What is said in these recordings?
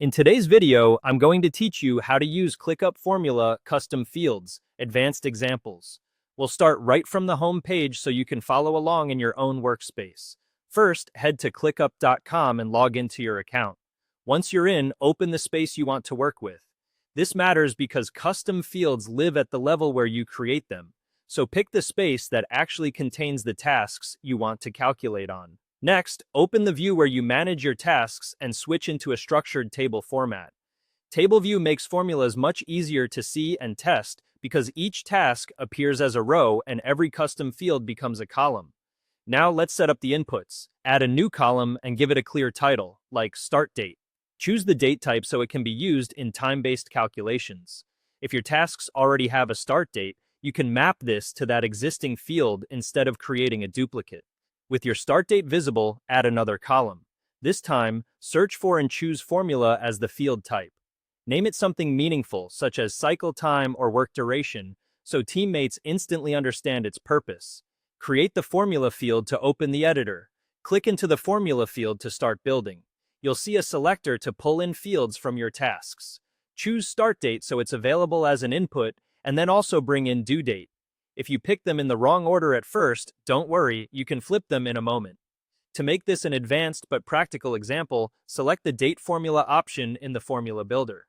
In today's video, I'm going to teach you how to use ClickUp Formula Custom Fields, Advanced Examples. We'll start right from the home page so you can follow along in your own workspace. First, head to clickup.com and log into your account. Once you're in, open the space you want to work with. This matters because custom fields live at the level where you create them, so pick the space that actually contains the tasks you want to calculate on. Next, open the view where you manage your tasks and switch into a structured table format. Table view makes formulas much easier to see and test because each task appears as a row and every custom field becomes a column. Now let's set up the inputs. Add a new column and give it a clear title, like Start Date. Choose the date type so it can be used in time-based calculations. If your tasks already have a start date, you can map this to that existing field instead of creating a duplicate. With your start date visible, add another column. This time, search for and choose formula as the field type. Name it something meaningful, such as cycle time or work duration, so teammates instantly understand its purpose. Create the formula field to open the editor. Click into the formula field to start building. You'll see a selector to pull in fields from your tasks. Choose start date so it's available as an input, and then also bring in due date. If you pick them in the wrong order at first, don't worry, you can flip them in a moment. To make this an advanced but practical example, select the Date Formula option in the Formula Builder.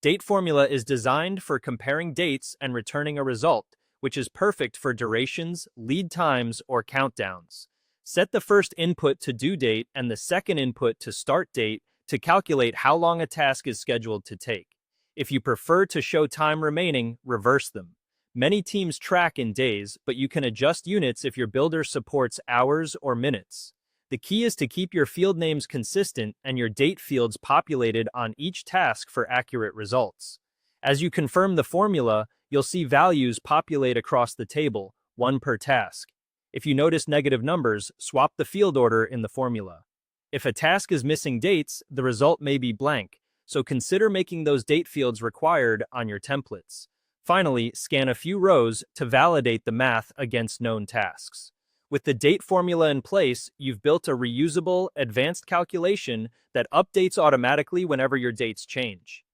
Date Formula is designed for comparing dates and returning a result, which is perfect for durations, lead times, or countdowns. Set the first input to due date and the second input to start date to calculate how long a task is scheduled to take. If you prefer to show time remaining, reverse them. Many teams track in days, but you can adjust units if your builder supports hours or minutes. The key is to keep your field names consistent and your date fields populated on each task for accurate results. As you confirm the formula, you'll see values populate across the table, one per task. If you notice negative numbers, swap the field order in the formula. If a task is missing dates, the result may be blank, so consider making those date fields required on your templates. Finally, scan a few rows to validate the math against known tasks. With the date formula in place, you've built a reusable, advanced calculation that updates automatically whenever your dates change.